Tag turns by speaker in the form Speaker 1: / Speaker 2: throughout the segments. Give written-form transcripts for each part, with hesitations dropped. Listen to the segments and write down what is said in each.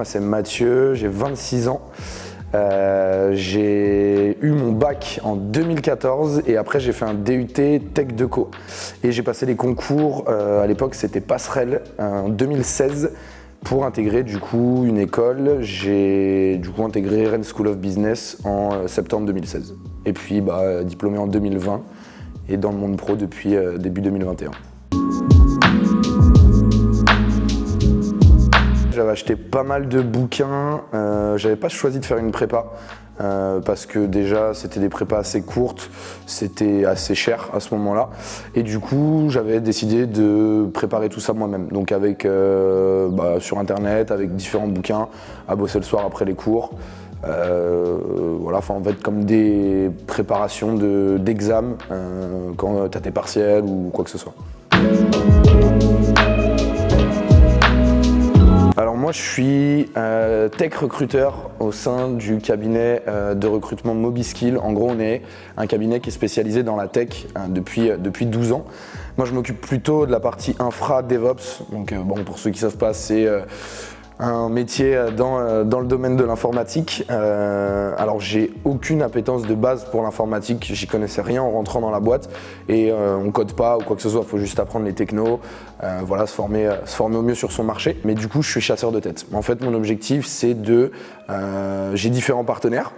Speaker 1: moi c'est Mathieu, j'ai 26 ans. J'ai eu mon bac en 2014 et après j'ai fait un DUT Tech Deco. Et j'ai passé les concours, à l'époque c'était Passerelle, en 2016 pour intégrer du coup une école. J'ai du coup intégré Rennes School of Business en septembre 2016. Et puis diplômé en 2020 et dans le monde pro depuis début 2021. J'avais acheté pas mal de bouquins, j'avais pas choisi de faire une prépa parce que déjà c'était des prépas assez courtes, c'était assez cher à ce moment-là et du coup j'avais décidé de préparer tout ça moi-même, donc avec sur internet, avec différents bouquins, à bosser le soir après les cours. Voilà, en fait comme des préparations d'examen quand tu as tes partiels ou quoi que ce soit. Alors moi je suis tech recruteur au sein du cabinet de recrutement Mobiskill. En gros on est un cabinet qui est spécialisé dans la tech depuis 12 ans. Moi je m'occupe plutôt de la partie infra DevOps. Donc pour ceux qui ne savent pas, c'est un métier dans le domaine de l'informatique. Alors j'ai aucune appétence de base pour l'informatique, j'y connaissais rien en rentrant dans la boîte et on code pas ou quoi que ce soit, il faut juste apprendre les technos, se former au mieux sur son marché. Mais du coup je suis chasseur de tête. En fait mon objectif c'est j'ai différents partenaires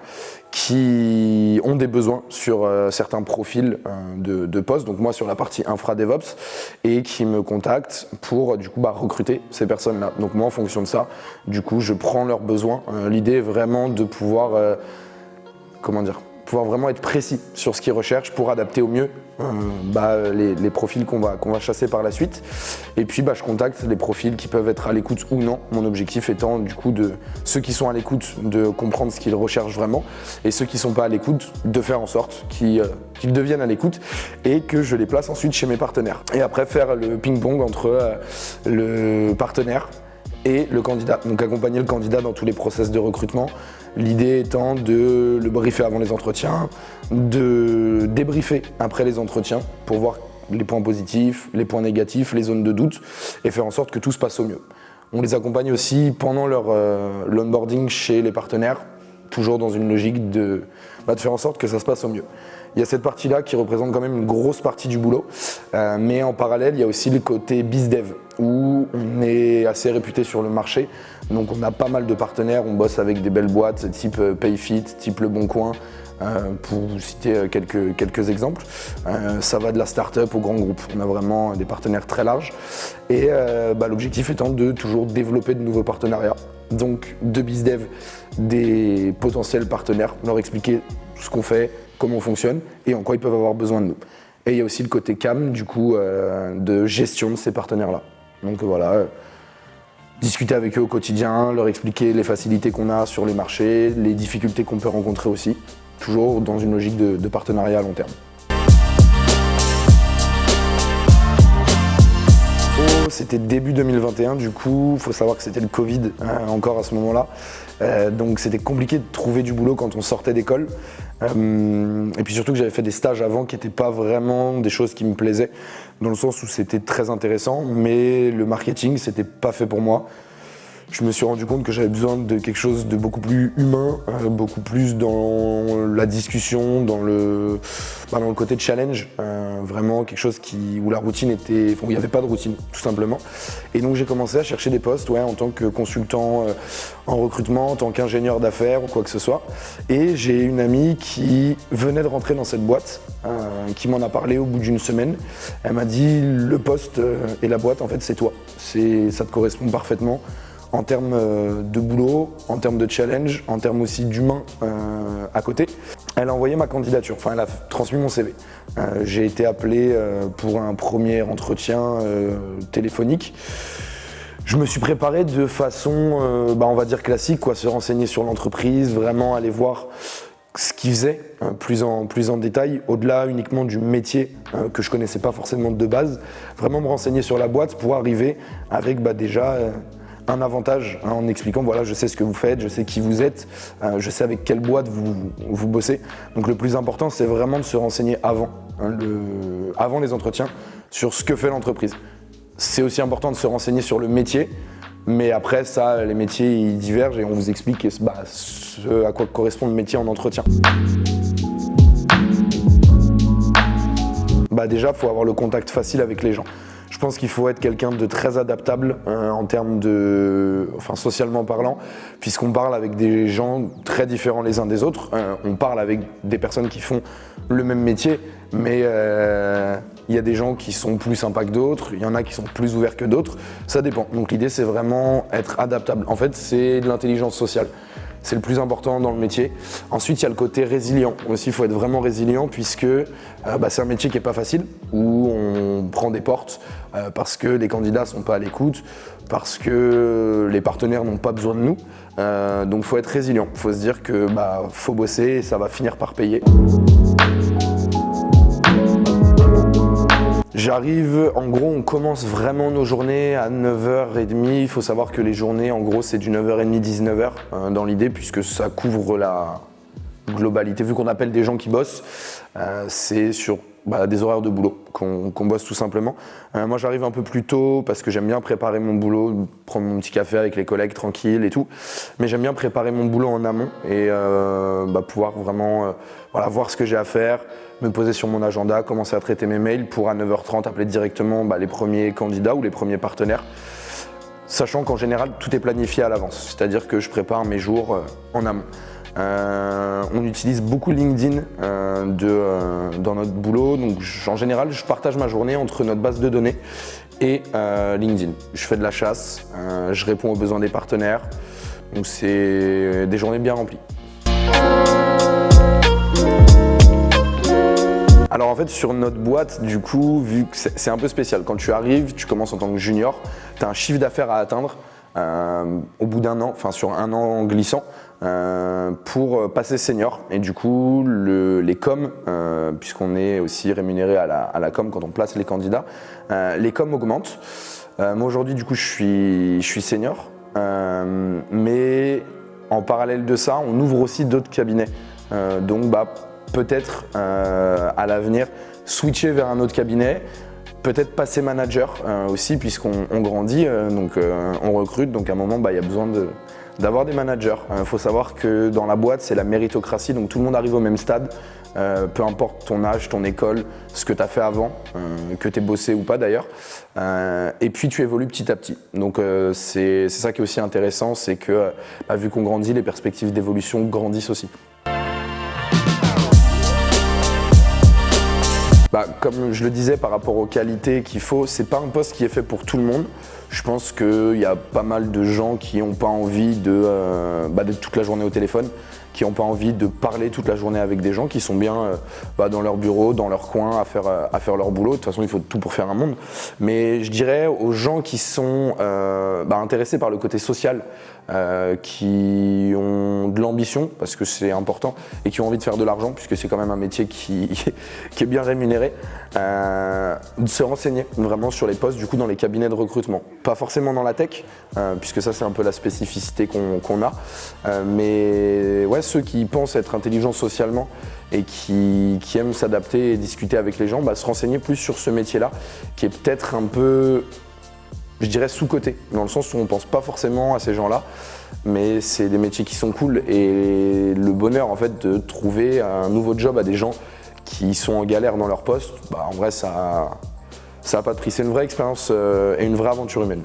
Speaker 1: qui ont des besoins sur certains profils de postes, donc moi sur la partie infra DevOps, et qui me contactent pour du coup recruter ces personnes-là. Donc moi en fonction de ça, du coup je prends leurs besoins. L'idée est vraiment de pouvoir vraiment être précis sur ce qu'ils recherchent pour adapter au mieux les profils qu'on va chasser par la suite. Et puis je contacte les profils qui peuvent être à l'écoute ou non. Mon objectif étant du coup de ceux qui sont à l'écoute de comprendre ce qu'ils recherchent vraiment et ceux qui ne sont pas à l'écoute de faire en sorte qu'ils deviennent à l'écoute et que je les place ensuite chez mes partenaires. Et après faire le ping-pong entre le partenaire et le candidat, donc accompagner le candidat dans tous les process de recrutement. L'idée étant de le briefer avant les entretiens, de débriefer après les entretiens pour voir les points positifs, les points négatifs, les zones de doute et faire en sorte que tout se passe au mieux. On les accompagne aussi pendant l'onboarding chez les partenaires, toujours dans une logique de faire en sorte que ça se passe au mieux. Il y a cette partie-là qui représente quand même une grosse partie du boulot, mais en parallèle, il y a aussi le côté BizDev, où on est assez réputé sur le marché. Donc on a pas mal de partenaires, on bosse avec des belles boîtes type Payfit, type Le Bon Coin, pour vous citer quelques exemples. Ça va de la start-up au grand groupe, on a vraiment des partenaires très larges. Et l'objectif étant de toujours développer de nouveaux partenariats. Donc de BizDev, des potentiels partenaires, leur expliquer ce qu'on fait, comment on fonctionne et en quoi ils peuvent avoir besoin de nous. Et il y a aussi le côté CAM, du coup, de gestion de ces partenaires-là. Donc discuter avec eux au quotidien, leur expliquer les facilités qu'on a sur les marchés, les difficultés qu'on peut rencontrer aussi, toujours dans une logique de partenariat à long terme. C'était début 2021, du coup, il faut savoir que c'était le Covid encore à ce moment-là. Donc c'était compliqué de trouver du boulot quand on sortait d'école. Et puis surtout que j'avais fait des stages avant qui n'étaient pas vraiment des choses qui me plaisaient, dans le sens où c'était très intéressant, mais le marketing, c'était pas fait pour moi. Je me suis rendu compte que j'avais besoin de quelque chose de beaucoup plus humain, beaucoup plus dans la discussion, dans le côté de challenge, vraiment quelque chose où la routine était, il n'y avait pas de routine tout simplement. Et donc j'ai commencé à chercher des postes en tant que consultant en recrutement, en tant qu'ingénieur d'affaires ou quoi que ce soit. Et j'ai une amie qui venait de rentrer dans cette boîte, qui m'en a parlé au bout d'une semaine. Elle m'a dit le poste et la boîte en fait c'est toi, ça te correspond parfaitement. En termes de boulot, en termes de challenge, en termes aussi d'humain à côté. Elle a envoyé ma candidature, elle a transmis mon CV. J'ai été appelé pour un premier entretien téléphonique. Je me suis préparé de façon, on va dire classique, se renseigner sur l'entreprise, vraiment aller voir ce qu'ils faisaient plus en détail, au-delà uniquement du métier que je connaissais pas forcément de base. Vraiment me renseigner sur la boîte pour arriver avec déjà un avantage en expliquant voilà je sais ce que vous faites, je sais qui vous êtes, je sais avec quelle boîte vous bossez. Donc le plus important c'est vraiment de se renseigner avant les entretiens sur ce que fait l'entreprise. C'est aussi important de se renseigner sur le métier Mais après ça, les métiers ils divergent et on vous explique ce à quoi correspond le métier en entretien. Déjà, il faut avoir le contact facile avec les gens. Je pense qu'il faut être quelqu'un de très adaptable en termes socialement parlant, puisqu'on parle avec des gens très différents les uns des autres. On parle avec des personnes qui font le même métier, mais il y a des gens qui sont plus sympas que d'autres, il y en a qui sont plus ouverts que d'autres, ça dépend. Donc l'idée c'est vraiment être adaptable. En fait, c'est de l'intelligence sociale. C'est le plus important dans le métier. Ensuite, il y a le côté résilient. Aussi, il faut être vraiment résilient puisque c'est un métier qui n'est pas facile, où on prend des portes parce que les candidats ne sont pas à l'écoute, parce que les partenaires n'ont pas besoin de nous. Donc, il faut être résilient. Il faut se dire que faut bosser et ça va finir par payer. J'arrive, en gros, on commence vraiment nos journées à 9h30. Il faut savoir que les journées, en gros, c'est du 9h30, 19h dans l'idée, puisque ça couvre la globalité. Vu qu'on appelle des gens qui bossent, c'est sur des horaires de boulot qu'on bosse tout simplement. Moi, j'arrive un peu plus tôt parce que j'aime bien préparer mon boulot, prendre mon petit café avec les collègues tranquille et tout. Mais j'aime bien préparer mon boulot en amont et pouvoir vraiment voir ce que j'ai à faire, me poser sur mon agenda, commencer à traiter mes mails pour à 9h30 appeler directement les premiers candidats ou les premiers partenaires. Sachant qu'en général, tout est planifié à l'avance, c'est-à-dire que je prépare mes jours en amont. On utilise beaucoup LinkedIn dans notre boulot, donc en général je partage ma journée entre notre base de données et LinkedIn. Je fais de la chasse, je réponds aux besoins des partenaires, donc c'est des journées bien remplies. Alors en fait sur notre boîte, du coup, vu que c'est un peu spécial, quand tu arrives, tu commences en tant que junior, tu as un chiffre d'affaires à atteindre au bout d'un an, sur un an glissant, pour passer senior. Et du coup, les coms, puisqu'on est aussi rémunéré à la com quand on place les candidats, les coms augmentent. Moi aujourd'hui, du coup, je suis senior, mais en parallèle de ça, on ouvre aussi d'autres cabinets. Donc peut-être à l'avenir switcher vers un autre cabinet, peut-être passer manager aussi puisqu'on grandit, on recrute, donc à un moment il y a besoin d'avoir des managers. Il faut savoir que dans la boîte c'est la méritocratie, donc tout le monde arrive au même stade, peu importe ton âge, ton école, ce que tu as fait avant, que tu aies bossé ou pas d'ailleurs, et puis tu évolues petit à petit. Donc c'est ça qui est aussi intéressant, c'est que vu qu'on grandit, les perspectives d'évolution grandissent aussi. Comme je le disais par rapport aux qualités qu'il faut, c'est pas un poste qui est fait pour tout le monde. Je pense qu'il y a pas mal de gens qui n'ont pas envie d'être toute la journée au téléphone, qui n'ont pas envie de parler toute la journée avec des gens, qui sont bien dans leur bureau, dans leur coin, à faire leur boulot. De toute façon, il faut tout pour faire un monde. Mais je dirais aux gens qui sont intéressés par le côté social, qui ont de l'ambition, parce que c'est important, et qui ont envie de faire de l'argent, puisque c'est quand même un métier qui est bien rémunéré, de se renseigner vraiment sur les postes du coup dans les cabinets de recrutement. Pas forcément dans la tech, puisque ça c'est un peu la spécificité qu'on a, mais ouais, ceux qui pensent être intelligents socialement et qui aiment s'adapter et discuter avec les gens, se renseigner plus sur ce métier-là, qui est peut-être un peu, je dirais, sous-coté, dans le sens où on ne pense pas forcément à ces gens-là, mais c'est des métiers qui sont cool et le bonheur en fait de trouver un nouveau job à des gens qui sont en galère dans leur poste, en vrai ça n'a pas de prix. C'est une vraie expérience et une vraie aventure humaine.